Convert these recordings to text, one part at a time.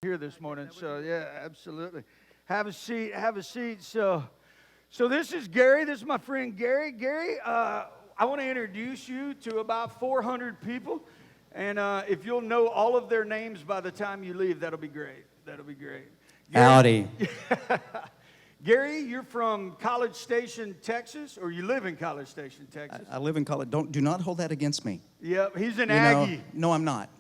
Here this morning. So yeah, absolutely. Have a seat. Have a seat. So this is Gary. This is my friend Gary. Gary, I want to introduce you to about 400 people, and if you'll know all of their names by the time you leave, that'll be great. That'll be great. Howdy. Gary, you're from College Station, Texas, or you live in College Station, Texas. I live in college. Do not hold that against me. Yep, he's an You Aggie. know, no, I'm not.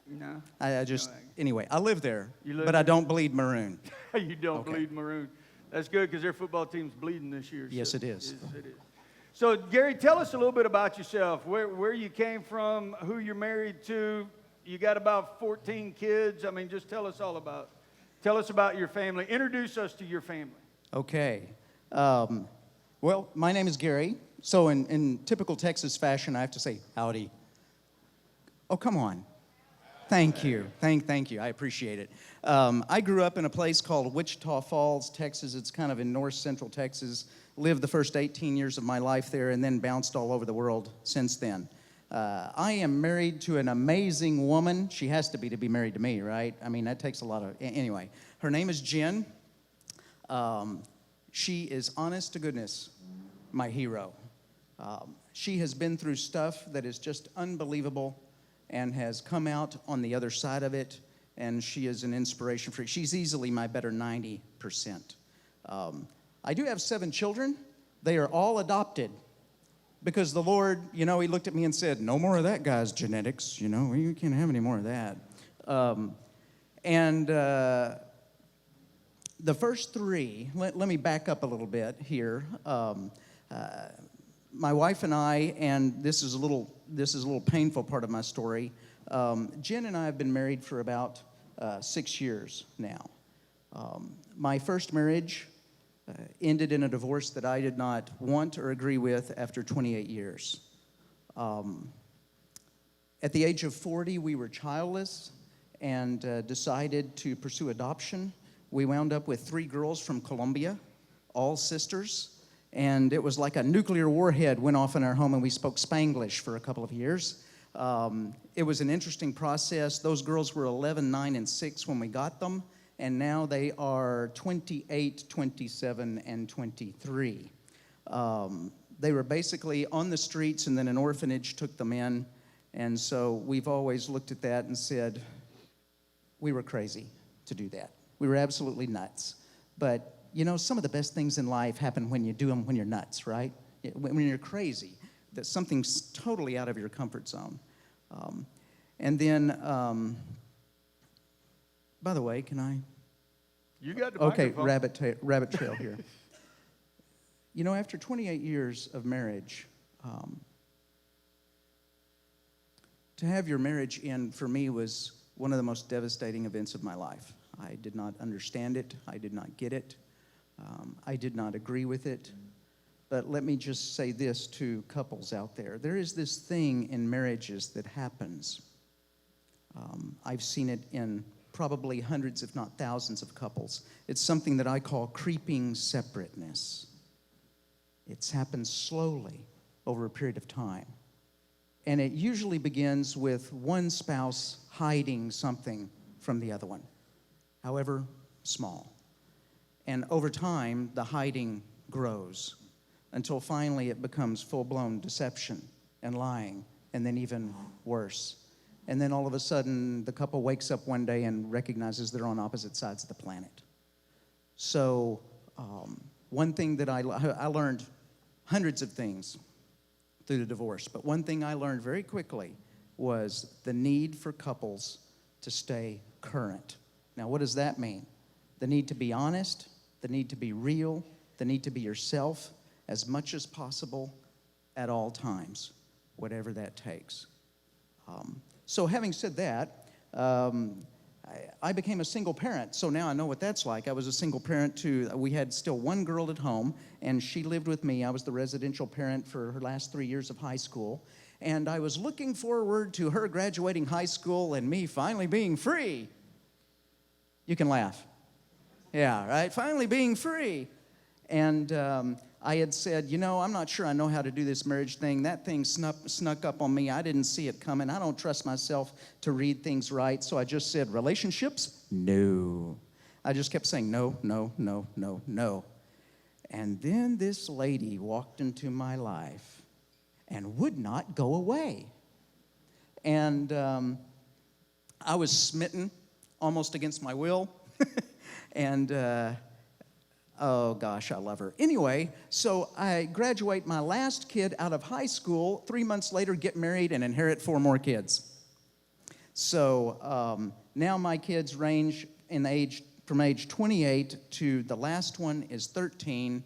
No, I just anyway. I live there, You live but I there? don't bleed maroon. you don't Okay. bleed maroon. That's good because their football team's bleeding this year. Yes, so it is. It is. So, Gary, tell us a little bit about yourself. Where you came from, who you're married to. You got about 14 kids. I mean, just tell us about your family. Introduce us to your family. Okay. Well, my name is Gary. So in typical Texas fashion, I have to say howdy. Oh, come on. Thank you. Thank you. I appreciate it. I grew up in a place called Wichita Falls, Texas. It's kind of in north central Texas. Lived the first 18 years of my life there and then bounced all over the world since then. I am married to an amazing woman. She has to be married to me, right? I mean, that takes a lot of... Anyway, her name is Jen. She is, honest to goodness, my hero. She has been through stuff that is just unbelievable and has come out on the other side of it, and she is an inspiration for... She's easily my better 90%. I do have 7 children. They are all adopted because the Lord, He looked at me and said, no more of that guy's genetics, you can't have any more of that. The first 3, let me back up a little bit here. My wife and I, and this is a little painful part of my story. Jen and I have been married for about 6 years now. My first marriage ended in a divorce that I did not want or agree with after 28 years. At the age of 40, we were childless and decided to pursue adoption. We wound up with 3 girls from Colombia, all sisters. And it was like a nuclear warhead went off in our home, and we spoke Spanglish for a couple of years. It was an interesting process. Those girls were 11, 9, and 6 when we got them, and now they are 28, 27, and 23. They were basically on the streets, and then an orphanage took them in, and so we've always looked at that and said, we were crazy to do that. We were absolutely nuts. But some of the best things in life happen when you do them when you're nuts, right? When you're crazy, that something's totally out of your comfort zone. And then, by the way, can I? You got the Okay, microphone. rabbit trail here. After 28 years of marriage, to have your marriage end for me was one of the most devastating events of my life. I did not understand it. I did not get it. I did not agree with it. But let me just say this to couples out there. There is this thing in marriages that happens. I've seen it in probably hundreds, if not thousands, of couples. It's something that I call creeping separateness. It's happened slowly over a period of time. And it usually begins with one spouse hiding something from the other one, however small. And over time, the hiding grows until finally it becomes full-blown deception and lying, and then even worse. And then all of a sudden, the couple wakes up one day and recognizes they're on opposite sides of the planet. So one thing that I learned hundreds of things through the divorce, but one thing I learned very quickly was the need for couples to stay current. Now, what does that mean? The need to be honest, the need to be real, the need to be yourself as much as possible at all times, whatever that takes. So having said that, I became a single parent, so now I know what that's like. I was a single parent too. We had still one girl at home, and she lived with me. I was the residential parent for her last 3 years of high school, and I was looking forward to her graduating high school and me finally being free. You can laugh. Yeah, right? Finally being free. And I had said, I'm not sure I know how to do this marriage thing. That thing snuck up on me. I didn't see it coming. I don't trust myself to read things right. So I just said, relationships? No. I just kept saying, no, no, no, no, no. And then this lady walked into my life and would not go away. And I was smitten almost against my will. And oh gosh, I love her. Anyway, so I graduate my last kid out of high school. 3 months later, get married and inherit 4 more kids. So now my kids range in age from age 28 to the last one is 13.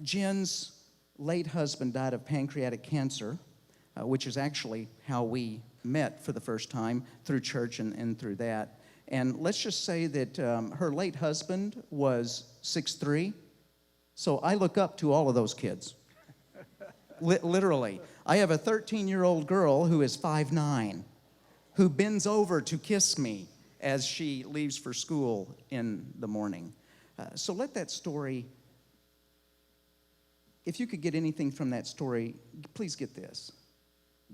Jen's late husband died of pancreatic cancer, which is actually how we met for the first time through church and through that. And let's just say that her late husband was 6'3", so I look up to all of those kids. Literally. I have a 13-year-old girl who is 5'9", who bends over to kiss me as she leaves for school in the morning. So let that story, if you could get anything from that story, please get this.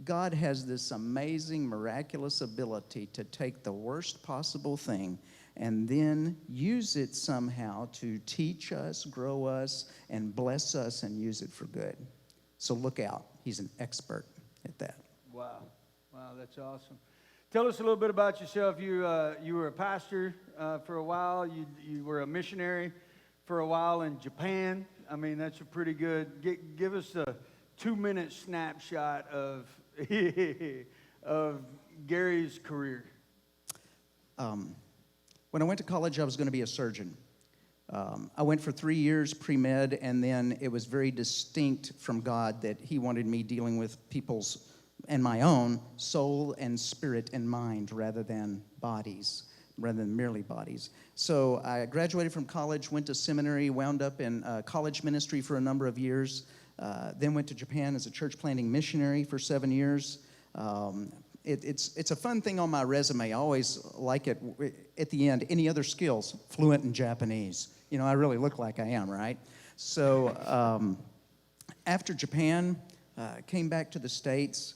God has this amazing, miraculous ability to take the worst possible thing and then use it somehow to teach us, grow us, and bless us and use it for good. So look out. He's an expert at that. Wow. Wow, that's awesome. Tell us a little bit about yourself. You were a pastor for a while. You were a missionary for a while in Japan. I mean, that's a pretty good. Give us a 2-minute snapshot of of Gary's career. When I went to college, I was going to be a surgeon. I went for 3 years pre-med, and then it was very distinct from God that He wanted me dealing with people's and my own soul and spirit and mind rather than merely bodies. So I graduated from college, went to seminary, wound up in college ministry for a number of years, then went to Japan as a church planting missionary for 7 years. It's a fun thing on my resume. I always like it at the end. Any other skills? Fluent in Japanese. I really look like I am, right? So after Japan, came back to the States,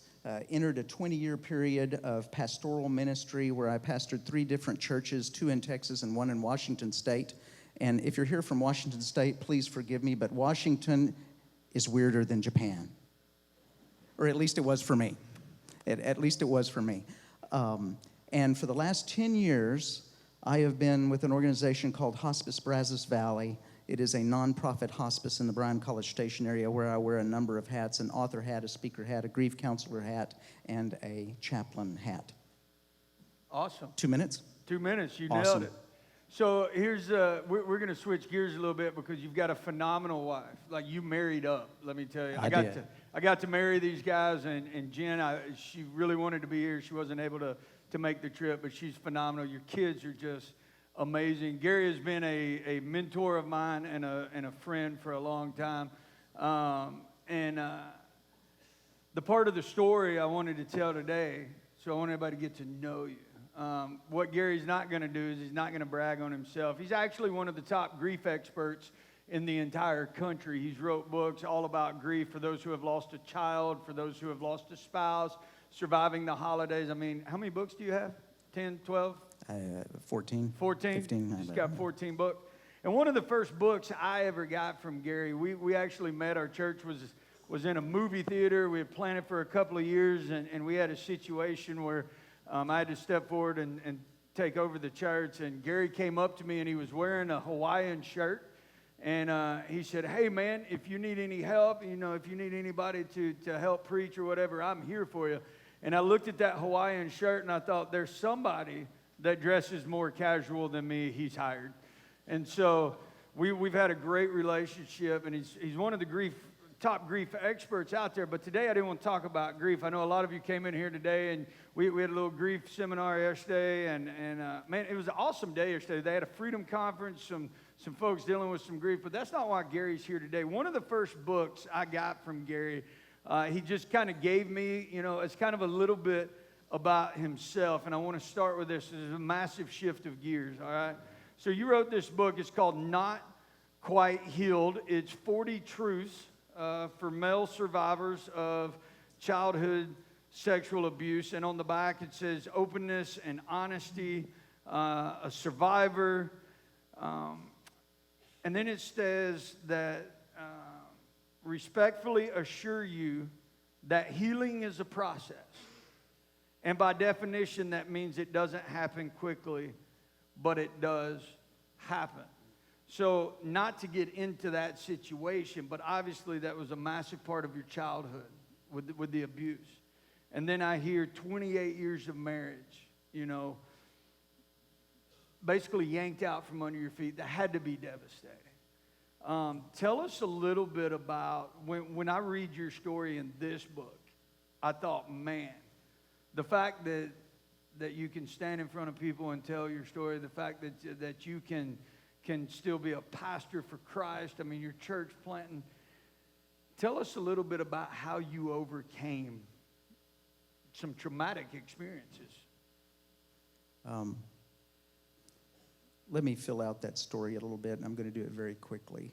entered a 20-year period of pastoral ministry where I pastored 3 different churches, 2 in Texas and 1 in Washington State. And if you're here from Washington State, please forgive me, but Washington is weirder than Japan. Or at least it was for me. At least it was for me. And for the last 10 years, I have been with an organization called Hospice Brazos Valley. It is a nonprofit hospice in the Bryan College Station area where I wear a number of hats: an author hat, a speaker hat, a grief counselor hat, and a chaplain hat. Awesome. 2 minutes? 2 minutes. You Awesome. nailed it. So here's, we're going to switch gears a little bit because you've got a phenomenal wife. Like, you married up, let me tell you. I did. I got to marry these guys, and Jen, she really wanted to be here. She wasn't able to make the trip, but she's phenomenal. Your kids are just amazing. Gary has been a mentor of mine and a friend for a long time. The part of the story I wanted to tell today, so I want everybody to get to know you. What Gary's not going to do is he's not going to brag on himself. He's actually one of the top grief experts in the entire country. He's wrote books all about grief for those who have lost a child, for those who have lost a spouse, surviving the holidays. I mean, how many books do you have? 10, 12? 14. 14? 15. He's got 14 books. And one of the first books I ever got from Gary, we actually met. Our church was in a movie theater. We had planned it for a couple of years, and we had a situation where I had to step forward and take over the church. And Gary came up to me, and he was wearing a Hawaiian shirt. And he said, "Hey, man, if you need any help, if you need anybody to help preach or whatever, I'm here for you." And I looked at that Hawaiian shirt, and I thought, there's somebody that dresses more casual than me. He's hired. And so we've had a great relationship, and he's one of the top grief experts out there. But today I didn't want to talk about grief. I know a lot of you came in here today, and we had a little grief seminar yesterday, and man, it was an awesome day yesterday. They had a freedom conference, some folks dealing with some grief, but that's not why Gary's here today. One of the first books I got from Gary, he just kind of gave me, it's kind of a little bit about himself, and I want to start with this. This is a massive shift of gears, all right? So you wrote this book. It's called Not quite healed. It's 40 truths for male survivors of childhood sexual abuse. And on the back it says openness and honesty, a survivor. And then it says that respectfully assure you that healing is a process. And by definition, that means it doesn't happen quickly, but it does happen. So not to get into that situation, but obviously that was a massive part of your childhood with the abuse. And then I hear 28 years of marriage, you know, basically yanked out from under your feet. That had to be devastating. Tell us a little bit about, when I read your story in this book, I thought, man, the fact that you can stand in front of people and tell your story, the fact that you can still be a pastor for Christ, I mean, your church planting. Tell us a little bit about how you overcame some traumatic experiences. Let me fill out that story a little bit, and I'm going to do it very quickly.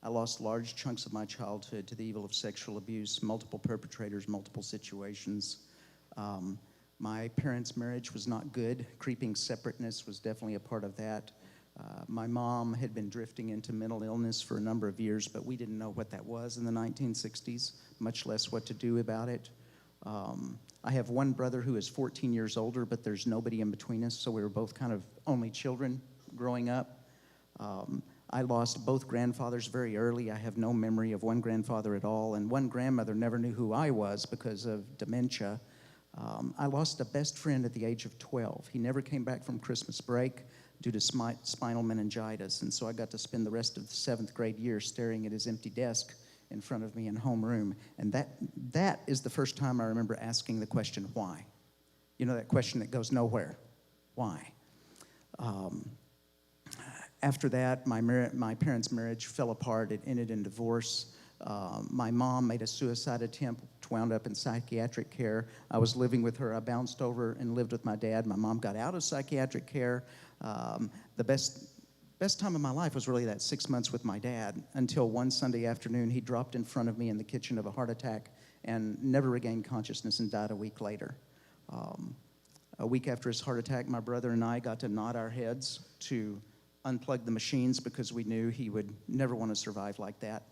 I lost large chunks of my childhood to the evil of sexual abuse, multiple perpetrators, multiple situations. My parents' marriage was not good. Creeping separateness was definitely a part of that. My mom had been drifting into mental illness for a number of years, but we didn't know what that was in the 1960s, much less what to do about it. I have one brother who is 14 years older, but there's nobody in between us, so we were both kind of only children growing up. I lost both grandfathers very early. I have no memory of one grandfather at all, and one grandmother never knew who I was because of dementia. I lost a best friend at the age of 12. He never came back from Christmas break due to spinal meningitis, and so I got to spend the rest of the 7th grade year staring at his empty desk in front of me in homeroom. And that is the first time I remember asking the question, why? You know, that question that goes nowhere. Why? After that, my parents' marriage fell apart. It ended in divorce. My mom made a suicide attempt, wound up in psychiatric care. I was living with her. I bounced over and lived with my dad. My mom got out of psychiatric care. The best time of my life was really that 6 months with my dad, until one Sunday afternoon he dropped in front of me in the kitchen of a heart attack and never regained consciousness and died a week later. A week after his heart attack, my brother and I got to nod our heads to unplug the machines because we knew he would never want to survive like that.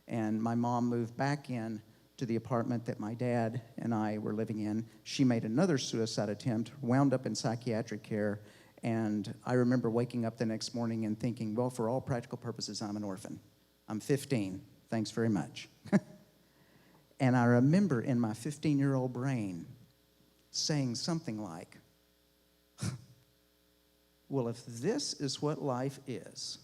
And my mom moved back in to the apartment that my dad and I were living in. She made another suicide attempt, wound up in psychiatric care, and I remember waking up the next morning and thinking, well, for all practical purposes, I'm an orphan. I'm 15. Thanks very much. And I remember in my 15-year-old brain saying something like, well, if this is what life is,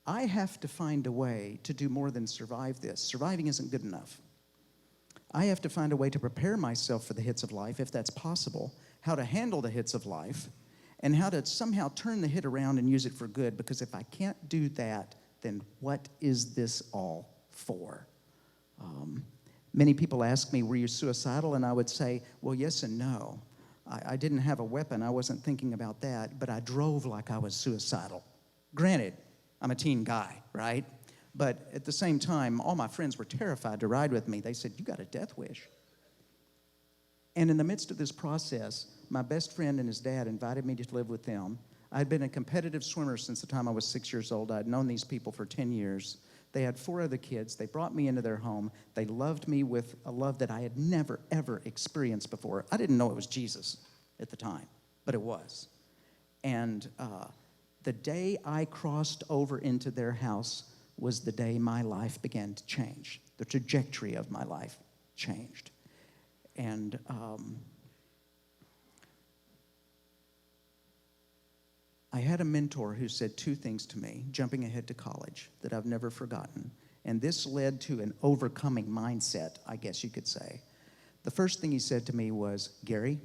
I have to find a way to do more than survive this. Surviving isn't good enough. I have to find a way to prepare myself for the hits of life, if that's possible, how to handle the hits of life, and how to somehow turn the hit around and use it for good, because if I can't do that, then what is this all for? Many people ask me, were you suicidal? And I would say, well, yes and no. I didn't have a weapon. I wasn't thinking about that, but I drove like I was suicidal. Granted, I'm a teen guy, right? But at the same time, all my friends were terrified to ride with me. They said, you got a death wish. And in the midst of this process, my best friend and his dad invited me to live with them. I had been a competitive swimmer since the time I was 6 years old. I had known these people for 10 years. They had 4 other kids. They brought me into their home. They loved me with a love that I had never, ever experienced before. I didn't know it was Jesus at the time, but it was. And the day I crossed over into their house was the day my life began to change. The trajectory of my life changed. And I had a mentor who said 2 things to me, jumping ahead to college, that I've never forgotten. And this led to an overcoming mindset, I guess you could say. The first thing he said to me was, Gary,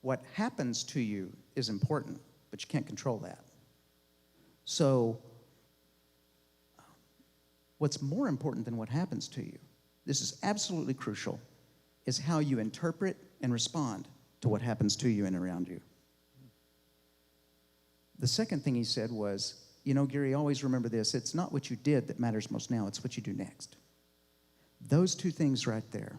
what happens to you is important, but you can't control that. So what's more important than what happens to you, this is absolutely crucial, is how you interpret and respond to what happens to you and around you. The second thing he said was, Gary, always remember this. It's not what you did that matters most now. It's what you do next. Those two things right there.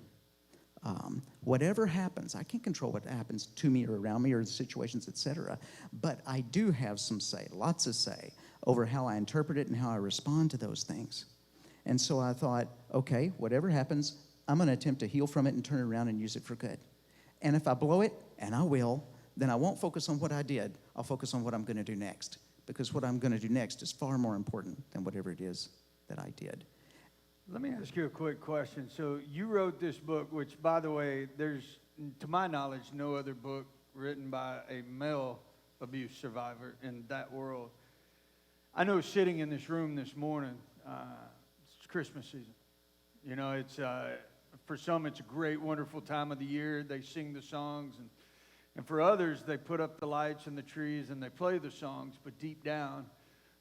Whatever happens, I can't control what happens to me or around me or the situations, etc. But I do have some say, lots of say, over how I interpret it and how I respond to those things. And so I thought, okay, whatever happens, I'm going to attempt to heal from it and turn it around and use it for good. And if I blow it, and I will, then I won't focus on what I did. I'll focus on what I'm going to do next. Because what I'm going to do next is far more important than whatever it is that I did. Let me ask you a quick question. So you wrote this book, which, by the way, there's, to my knowledge, no other book written by a male abuse survivor in that world. I know sitting in this room this morning, it's Christmas season. It's for some, it's a great, wonderful time of the year. They sing the songs, and for others, they put up the lights and the trees and they play the songs, but deep down,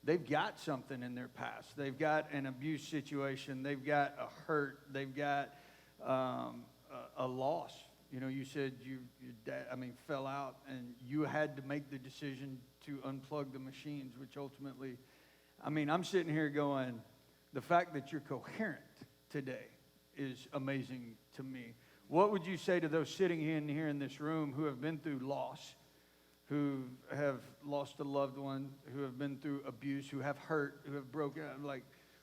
they've got something in their past. They've got an abuse situation. They've got a hurt. They've got a loss. You said your dad, fell out, and you had to make the decision to unplug the machines, which ultimately, I'm sitting here going, the fact that you're coherent today is amazing to me. What would you say to those sitting in here in this room who have been through loss, who have lost a loved one, who have been through abuse, who have hurt, who have broken out?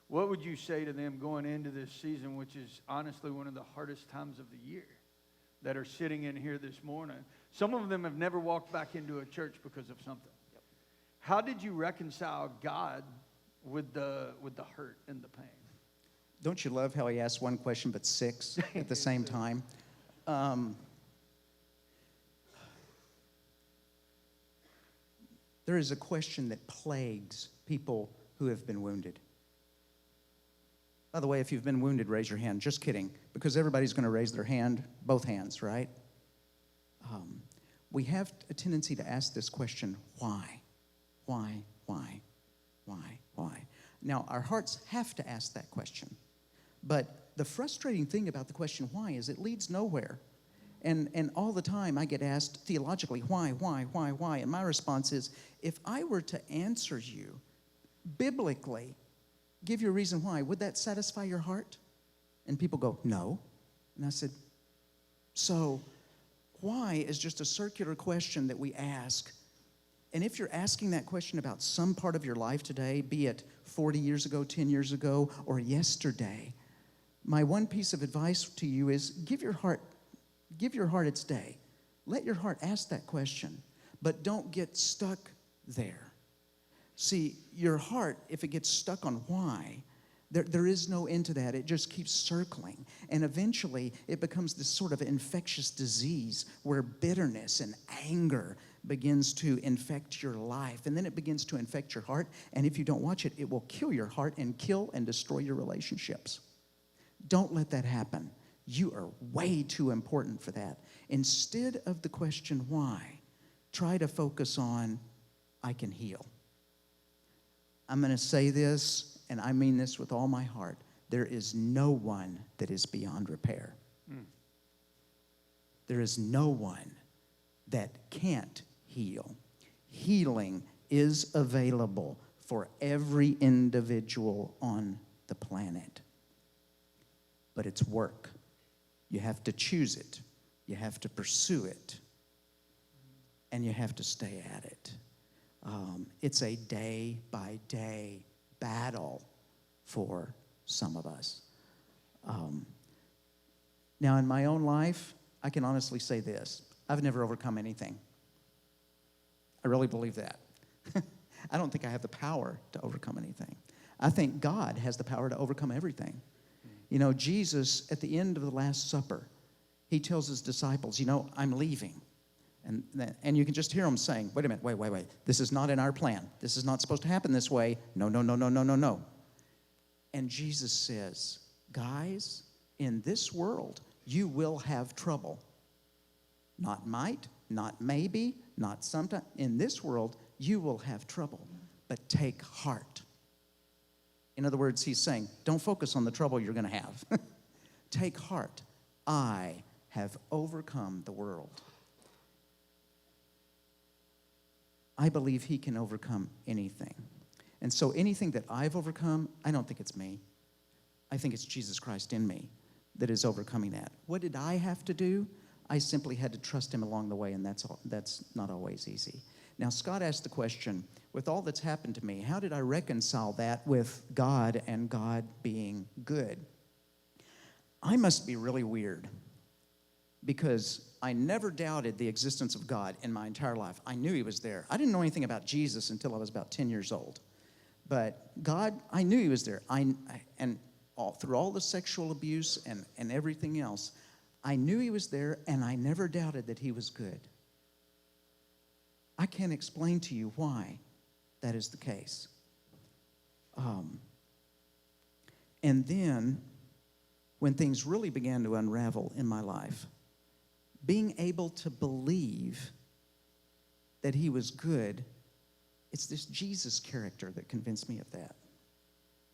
What would you say to them going into this season, which is honestly one of the hardest times of the year, that are sitting in here this morning? Some of them have never walked back into a church because of something. Yep. How did you reconcile God with the hurt and the pain? Don't you love how he asked one question but six at the same time? There is a question that plagues people who have been wounded. By the way, if you've been wounded, raise your hand. Just kidding, because everybody's going to raise their hand, both hands, right? We have a tendency to ask this question, why? Why? Why? Why? Why? Now, our hearts have to ask that question. But the frustrating thing about the question why is it leads nowhere. And all the time I get asked theologically, why? And my response is, if I were to answer you biblically, give you a reason why, would that satisfy your heart? And people go, no. And I said, so why is just a circular question that we ask. And if you're asking that question about some part of your life today, be it 40 years ago, 10 years ago, or yesterday, my one piece of advice to you is give your heart its day. Let your heart ask that question, but don't get stuck there. See, your heart, if it gets stuck on why, there is no end to that. It just keeps circling. And eventually, it becomes this sort of infectious disease where bitterness and anger begins to infect your life. And then it begins to infect your heart. And if you don't watch it, it will kill your heart and kill and destroy your relationships. Don't let that happen. You are way too important for that. Instead of the question why, try to focus on, I can heal. I'm going to say this, and I mean this with all my heart. There is no one that is beyond repair. There is no one that can't heal. Healing is available for every individual on the planet. But it's work. You have to choose it. You have to pursue it. And you have to stay at it. It's a day-by-day battle for some of us. Now, in my own life, I can honestly say this. I've never overcome anything. I really believe that. I don't think I have the power to overcome anything. I think God has the power to overcome everything. You know, Jesus, at the end of the Last Supper, he tells his disciples, I'm leaving. And you can just hear him saying, wait a minute, wait. This is not in our plan. This is not supposed to happen this way. No. And Jesus says, guys, in this world, you will have trouble. Not might, not maybe, not sometime. In this world, you will have trouble. But take heart. In other words, he's saying, don't focus on the trouble you're going to have. Take heart. I have overcome the world. I believe he can overcome anything. And so anything that I've overcome, I don't think it's me. I think it's Jesus Christ in me that is overcoming that. What did I have to do? I simply had to trust him along the way, and that's not always easy. Now, Scott asked the question, with all that's happened to me, how did I reconcile that with God and God being good? I must be really weird, because I never doubted the existence of God in my entire life. I knew he was there. I didn't know anything about Jesus until I was about 10 years old. But God, I knew he was there. Through all the sexual abuse and everything else, I knew he was there, and I never doubted that he was good. I can't explain to you why that is the case. And then, when things really began to unravel in my life, being able to believe that he was good, it's this Jesus character that convinced me of that.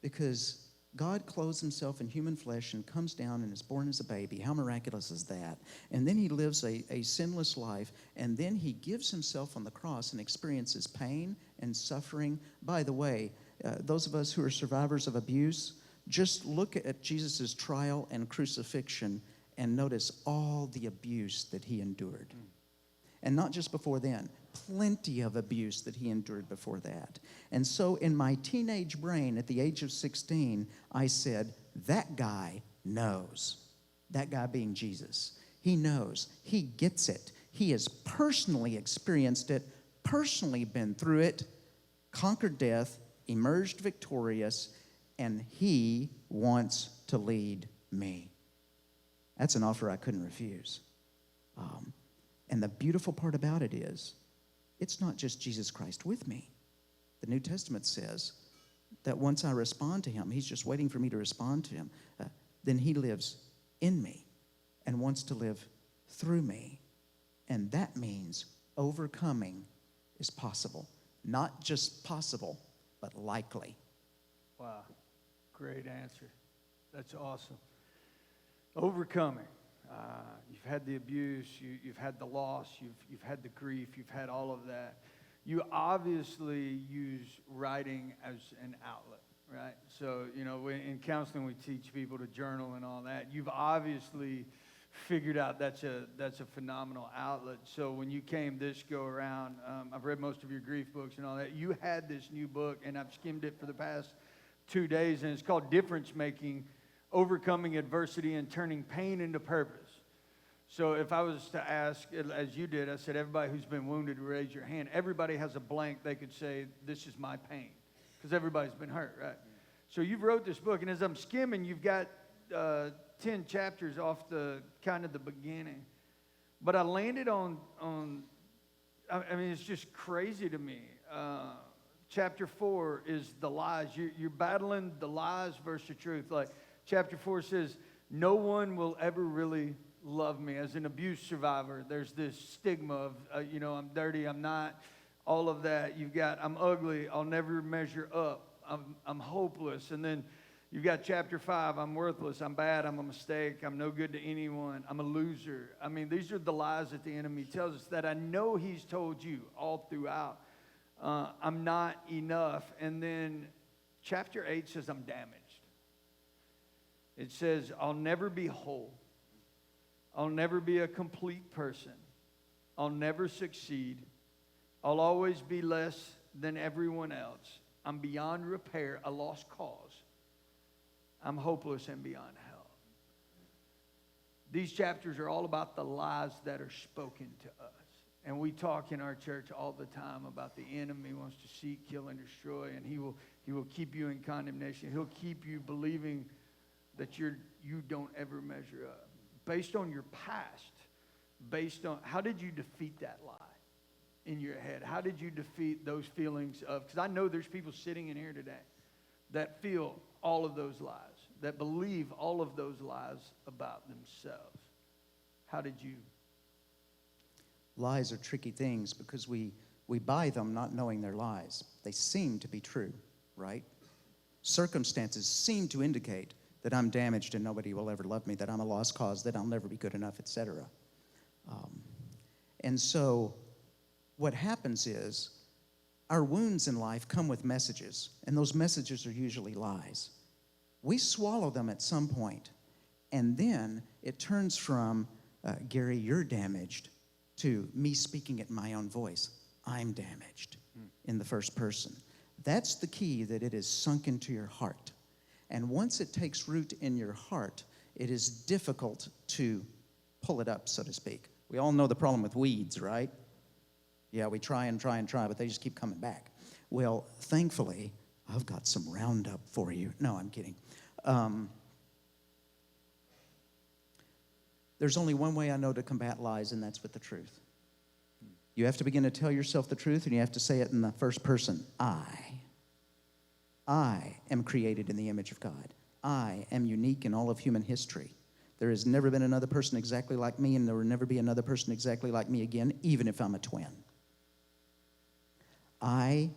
Because God clothes himself in human flesh and comes down and is born as a baby. How miraculous is that? And then he lives a sinless life, and then he gives himself on the cross and experiences pain and suffering. By the way, those of us who are survivors of abuse, just look at Jesus' trial and crucifixion and notice all the abuse that he endured. And not just before then, plenty of abuse that he endured before that. And so in my teenage brain at the age of 16, I said, that guy knows. That guy being Jesus. He knows. He gets it. He has personally experienced it, personally been through it, conquered death, emerged victorious, and he wants to lead me. That's an offer I couldn't refuse. And the beautiful part about it is, it's not just Jesus Christ with me. The New Testament says that once I respond to him, he's just waiting for me to respond to him, then he lives in me and wants to live through me. And that means overcoming is possible. Not just possible, but likely. Wow, great answer. That's awesome. Overcoming. You've had the abuse, you've had the loss, you've had the grief, you've had all of that. You obviously use writing as an outlet, right? So, in counseling we teach people to journal and all that. You've obviously figured out that's a phenomenal outlet. So when you came this go around, I've read most of your grief books and all that. You had this new book, and I've skimmed it for the past 2 days, and it's called Difference Making: Overcoming Adversity and Turning Pain into Purpose. So if I was to ask, as you did, I said, everybody who's been wounded, raise your hand. Everybody has a blank they could say, this is my pain, because everybody's been hurt, right? So you've wrote this book, and as I'm skimming, you've got 10 chapters off the kind of the beginning. But I landed on it's just crazy to me. Chapter 4 is the lies. You're battling the lies versus the truth. Like chapter 4 says, no one will ever really love me. As an abuse survivor, there's this stigma of, I'm dirty, I'm not, all of that. You've got, I'm ugly, I'll never measure up, I'm hopeless. And then you've got chapter 5, I'm worthless, I'm bad, I'm a mistake, I'm no good to anyone, I'm a loser. I mean, these are the lies that the enemy tells us that I know he's told you all throughout. I'm not enough. And then chapter 8 says I'm damaged. It says I'll never be whole. I'll never be a complete person. I'll never succeed. I'll always be less than everyone else. I'm beyond repair, a lost cause. I'm hopeless and beyond help. These chapters are all about the lies that are spoken to us. And we talk in our church all the time about the enemy wants to seek, kill, and destroy, and he will keep you in condemnation. He'll keep you believing that you don't ever measure up. Based on your past, based on how did you defeat that lie in your head? How did you defeat those feelings of, because I know there's people sitting in here today that feel all of those lies, that believe all of those lies about themselves. How did you? Lies are tricky things because we buy them not knowing they're lies. They seem to be true, right? Circumstances seem to indicate that I'm damaged and nobody will ever love me, that I'm a lost cause, that I'll never be good enough, etc. And so what happens is Our wounds in life come with messages, and those messages are usually lies. We swallow them at some point, and then it turns from, Gary, you're damaged, to me speaking it in my own voice. I'm damaged in the first person. That's the key, that it is sunk into your heart. And once it takes root in your heart, it is difficult to pull it up, so to speak. We all know the problem with weeds, right? Yeah, we try and try and try, but they just keep coming back. Well, thankfully, I've got some Roundup for you. No, I'm kidding. There's only one way I know to combat lies, and that's with the truth. You have to begin to tell yourself the truth, and you have to say it in the first person. I am created in the image of God. I am unique in all of human history. There has never been another person exactly like me, and there will never be another person exactly like me again, even if I'm a twin. I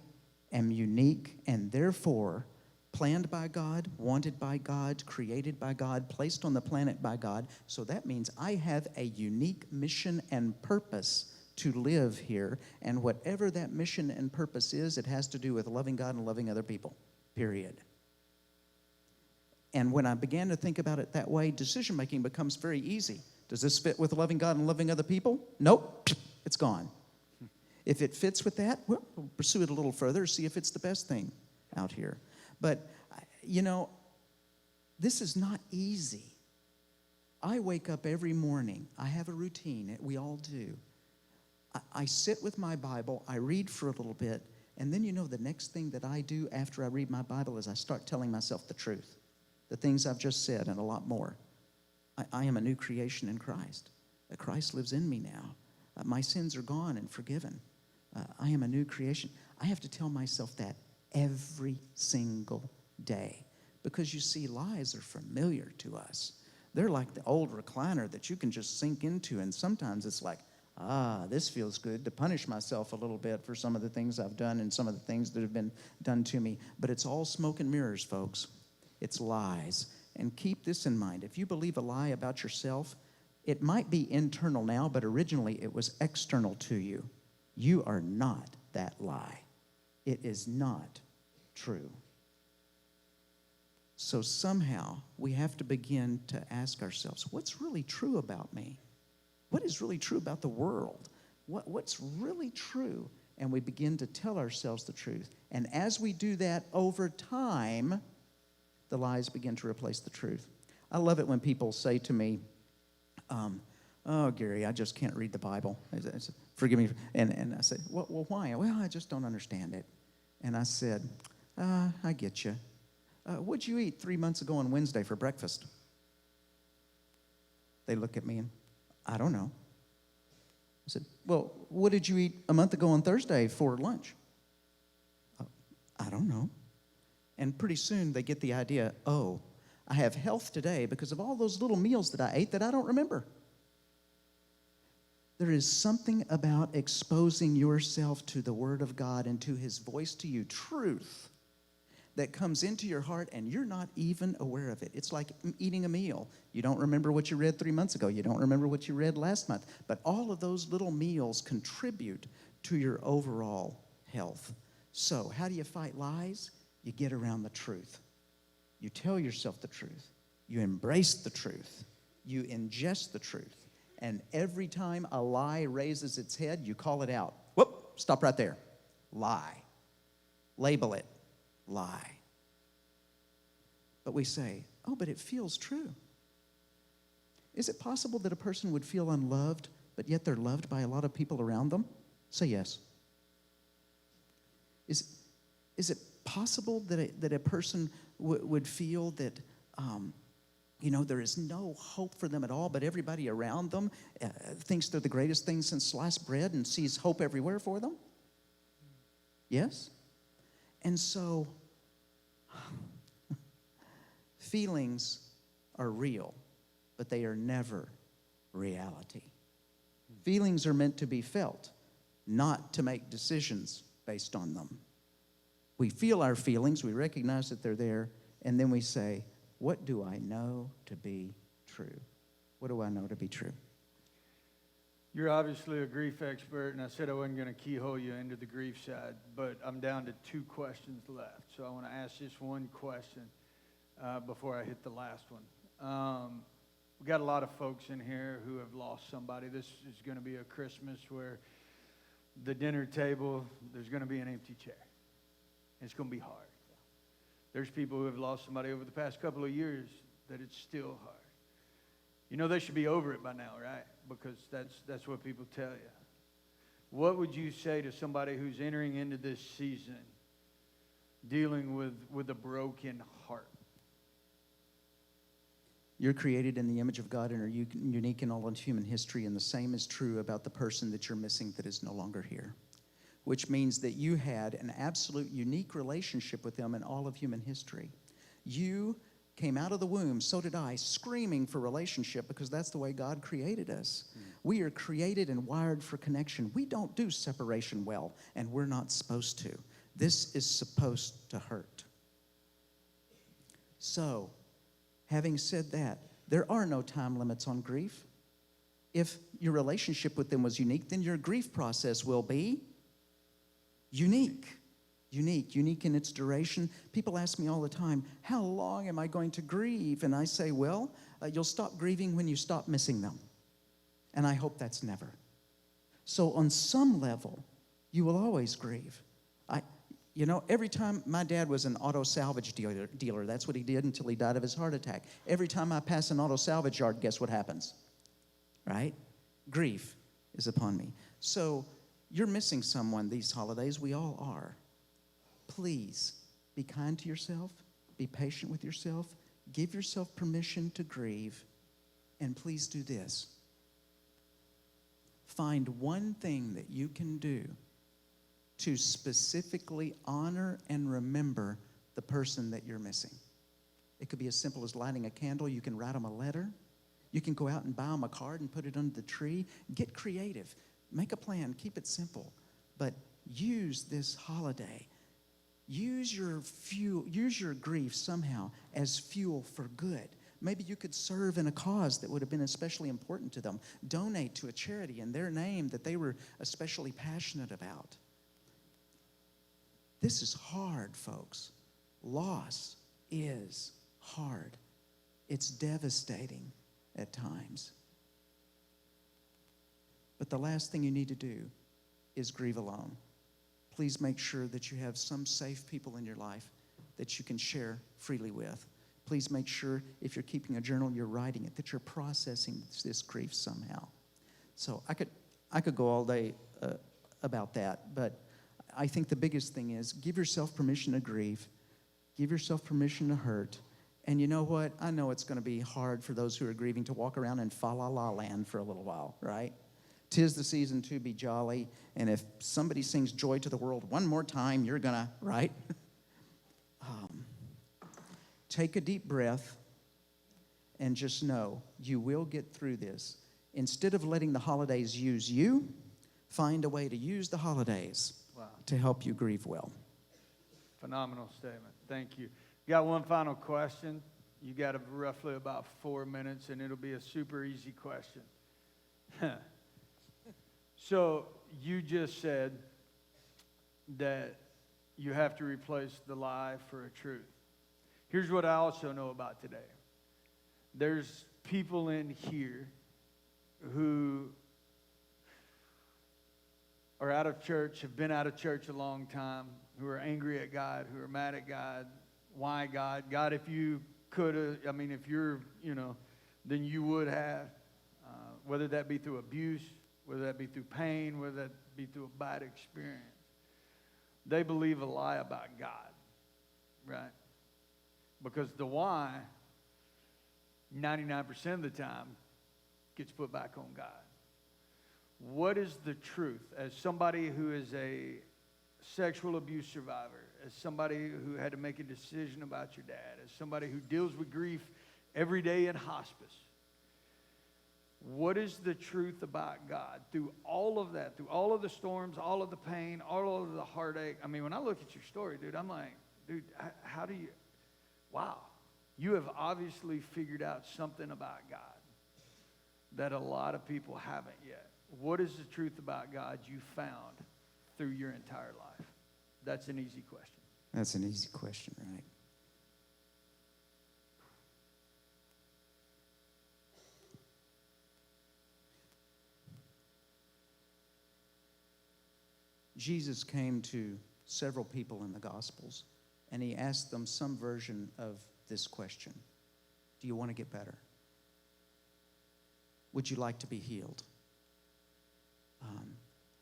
am unique, and therefore planned by God, wanted by God, created by God, placed on the planet by God. So that means I have a unique mission and purpose to live here. And whatever that mission and purpose is, it has to do with loving God and loving other people, period. And when I began to think about it that way, decision-making becomes very easy. Does this fit with loving God and loving other people? Nope, it's gone. If it fits with that, well, we'll pursue it a little further, see if it's the best thing out here. But, you know, this is not easy. I wake up every morning. I have a routine. We all do. I sit with my Bible. I read for a little bit. And then, you know, the next thing that I do after I read my Bible is I start telling myself the truth. The things I've just said and a lot more. I am a new creation in Christ. Christ lives in me now. My sins are gone and forgiven. I am a new creation. I have to tell myself that every single day. Because you see, lies are familiar to us. They're like the old recliner that you can just sink into, and sometimes it's like, this feels good to punish myself a little bit for some of the things I've done and some of the things that have been done to me. But it's all smoke and mirrors, folks. It's lies. And keep this in mind. If you believe a lie about yourself, it might be internal now, but originally it was external to you. You are not that lie. It is not true. So somehow we have to begin to ask ourselves, what's really true about me? What is really true about the world? What's really true? And we begin to tell ourselves the truth. And as we do that over time, the lies begin to replace the truth. I love it when people say to me, oh, Gary, I just can't read the Bible. I said, forgive me. And I said, well, why? Well, I just don't understand it. And I said, I get you. What'd you eat 3 months ago on Wednesday for breakfast? They look at me and, I don't know. I said, well, what did you eat a month ago on Thursday for lunch? I don't know. And pretty soon they get the idea, oh, I have health today because of all those little meals that I ate that I don't remember. There is something about exposing yourself to the Word of God and to His voice to you, truth, that comes into your heart and you're not even aware of it. It's like eating a meal. You don't remember what you read 3 months ago. You don't remember what you read last month. But all of those little meals contribute to your overall health. So how do you fight lies? You get around the truth. You tell yourself the truth. You embrace the truth. You ingest the truth. And every time a lie raises its head, you call it out. Whoop, stop right there. Lie. Label it. Lie. But we say, oh, but it feels true. Is it possible that a person would feel unloved, but yet they're loved by a lot of people around them? Say yes. Is it possible that a person would feel that, there is no hope for them at all, but everybody around them thinks they're the greatest thing since sliced bread and sees hope everywhere for them? Yes? And so, feelings are real, but they are never reality. Feelings are meant to be felt, not to make decisions based on them. We feel our feelings, we recognize that they're there, and then we say, what do I know to be true? What do I know to be true? You're obviously a grief expert, and I said I wasn't going to keyhole you into the grief side, but I'm down to 2 questions left. So I want to ask just one question before I hit the last one. We got a lot of folks in here who have lost somebody. This is going to be a Christmas where the dinner table, there's going to be an empty chair. It's going to be hard. There's people who have lost somebody over the past couple of years that it's still hard. You know they should be over it by now, right? Because that's what people tell you. What would you say to somebody who's entering into this season dealing with a broken heart? You're created in the image of God and are unique in all of human history, and the same is true about the person that you're missing that is no longer here, which means that you had an absolute unique relationship with them in all of human history. You came out of the womb, so did I, screaming for relationship because that's the way God created us. We are created and wired for connection. We don't do separation well, and we're not supposed to. This is supposed to hurt. So, having said that, there are no time limits on grief. If your relationship with them was unique, then your grief process will be unique. Unique in its duration. People ask me all the time, how long am I going to grieve? And I say, well, you'll stop grieving when you stop missing them. And I hope that's never. So on some level, you will always grieve. Every time my dad was an auto salvage dealer, that's what he did until he died of his heart attack. Every time I pass an auto salvage yard, guess what happens? Right? Grief is upon me. So you're missing someone these holidays. We all are. Please be kind to yourself. Be patient with yourself. Give yourself permission to grieve. And please do this. Find one thing that you can do to specifically honor and remember the person that you're missing. It could be as simple as lighting a candle. You can write them a letter. You can go out and buy them a card and put it under the tree. Get creative. Make a plan. Keep it simple. But use this holiday. Use your grief somehow as fuel for good. Maybe you could serve in a cause that would have been especially important to them. Donate to a charity in their name that they were especially passionate about. This is hard, folks. Loss is hard. It's devastating at times. But the last thing you need to do is grieve alone. Please make sure that you have some safe people in your life that you can share freely with. Please make sure if you're keeping a journal, you're writing it, that you're processing this grief somehow. So I could go all day about that, but I think the biggest thing is give yourself permission to grieve, give yourself permission to hurt, and you know what? I know it's going to be hard for those who are grieving to walk around in fa-la-la land for a little while, right? 'Tis the season to be jolly, and if somebody sings Joy to the World one more time, you're gonna, right? Take a deep breath and just know you will get through this. Instead of letting the holidays use you, find a way to use the holidays to help you grieve well. Phenomenal statement. Thank you. Got one final question. You got roughly about 4 minutes, and it'll be a super easy question. So you just said that you have to replace the lie for a truth. Here's what I also know about today. There's people in here who are out of church, have been out of church a long time, who are angry at God, who are mad at God. Why God? God, if you could have, if you're, then you would have. Whether that be through abuse, whether that be through pain, whether that be through a bad experience. They believe a lie about God, right? Because the why, 99% of the time, gets put back on God. What is the truth? As somebody who is a sexual abuse survivor, as somebody who had to make a decision about your dad, as somebody who deals with grief every day in hospice, what is the truth about God? Through all of that, through all of the storms, all of the pain, all of the heartache. When I look at your story, dude, I'm like, dude, how do you, wow. You have obviously figured out something about God that a lot of people haven't yet. What is the truth about God you found through your entire life? That's an easy question. That's an easy question, right? Jesus came to several people in the Gospels, and he asked them some version of this question. Do you want to get better? Would you like to be healed?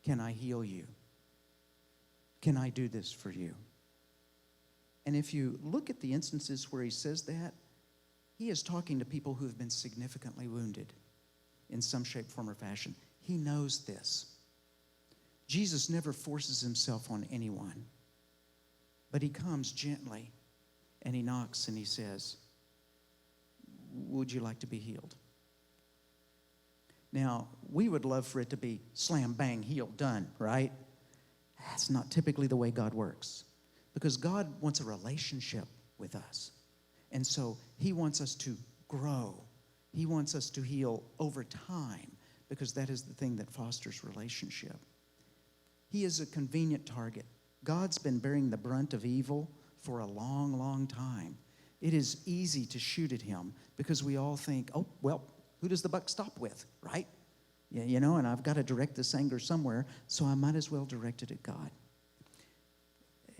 Can I heal you? Can I do this for you? And if you look at the instances where he says that, he is talking to people who have been significantly wounded in some shape, form, or fashion. He knows this. Jesus never forces himself on anyone, but he comes gently and he knocks and he says, would you like to be healed? Now, we would love for it to be slam, bang, healed, done, right? That's not typically the way God works, because God wants a relationship with us. And so he wants us to grow. He wants us to heal over time, because that is the thing that fosters relationship. He is a convenient target. God's been bearing the brunt of evil for a long, long time. It is easy to shoot at him because we all think, oh, well, who does the buck stop with, right? Yeah, you know, and I've got to direct this anger somewhere, so I might as well direct it at God.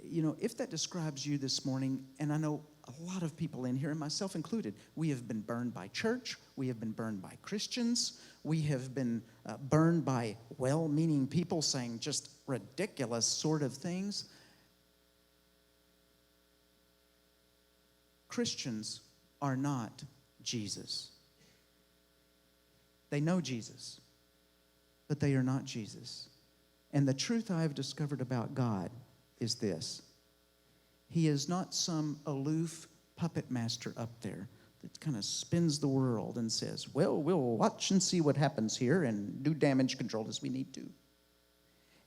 You know, if that describes you this morning, and I know a lot of people in here, and myself included, we have been burned by church, we have been burned by Christians, we have been burned by well-meaning people saying just ridiculous sort of things. Christians are not Jesus. They know Jesus, but they are not Jesus. And the truth I've discovered about God is this. He is not some aloof puppet master up there that kind of spins the world and says, well, we'll watch and see what happens here and do damage control as we need to.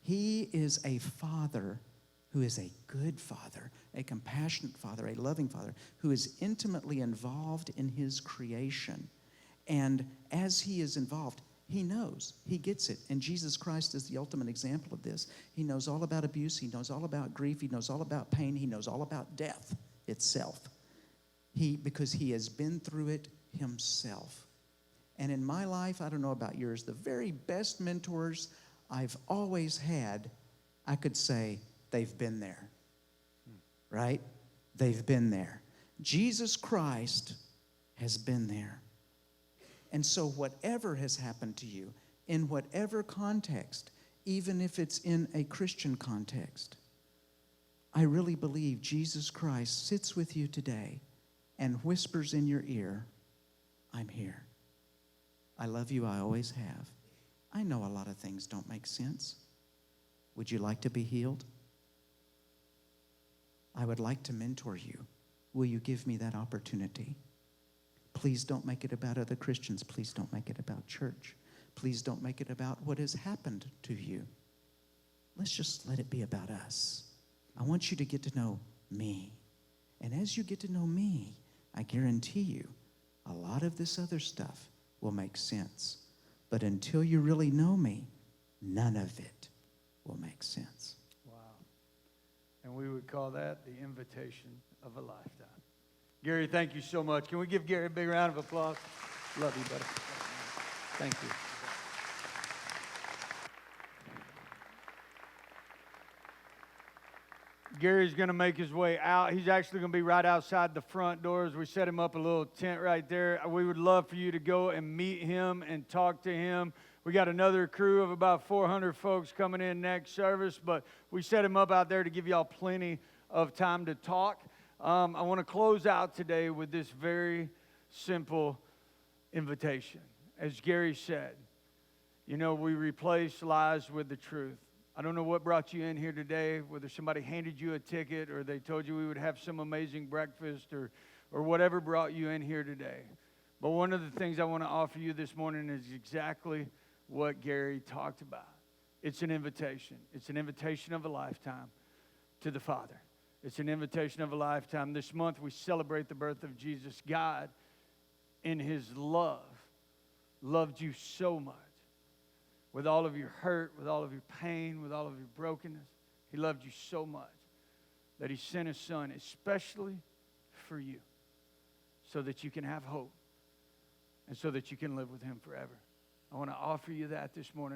He is a father who is a good father, a compassionate father, a loving father, who is intimately involved in his creation. And as he is involved, he knows, he gets it. And Jesus Christ is the ultimate example of this. He knows all about abuse, he knows all about grief, he knows all about pain, he knows all about death itself. Because he has been through it himself. And in my life, I don't know about yours, the very best mentors I've always had, I could say, they've been there. Right? They've been there. Jesus Christ has been there. And so whatever has happened to you, in whatever context, even if it's in a Christian context, I really believe Jesus Christ sits with you today and whispers in your ear, I'm here. I love you, I always have. I know a lot of things don't make sense. Would you like to be healed? I would like to mentor you. Will you give me that opportunity? Please don't make it about other Christians. Please don't make it about church. Please don't make it about what has happened to you. Let's just let it be about us. I want you to get to know me. And as you get to know me, I guarantee you, a lot of this other stuff will make sense. But until you really know me, none of it will make sense. Wow. And we would call that the invitation of a lifetime. Gary, thank you so much. Can we give Gary a big round of applause? Love you, buddy. Thank you. Gary's going to make his way out. He's actually going to be right outside the front doors. We set him up a little tent right there. We would love for you to go and meet him and talk to him. We got another crew of about 400 folks coming in next service, but we set him up out there to give y'all plenty of time to talk. I want to close out today with this very simple invitation. As Gary said, you know, we replace lies with the truth. I don't know what brought you in here today, whether somebody handed you a ticket or they told you we would have some amazing breakfast or whatever brought you in here today. But one of the things I want to offer you this morning is exactly what Gary talked about. It's an invitation. It's an invitation of a lifetime to the Father. It's an invitation of a lifetime. This month we celebrate the birth of Jesus. God, in his love, loved you so much. With all of your hurt, with all of your pain, with all of your brokenness. He loved you so much that He sent His Son especially for you so that you can have hope and so that you can live with Him forever. I want to offer you that this morning.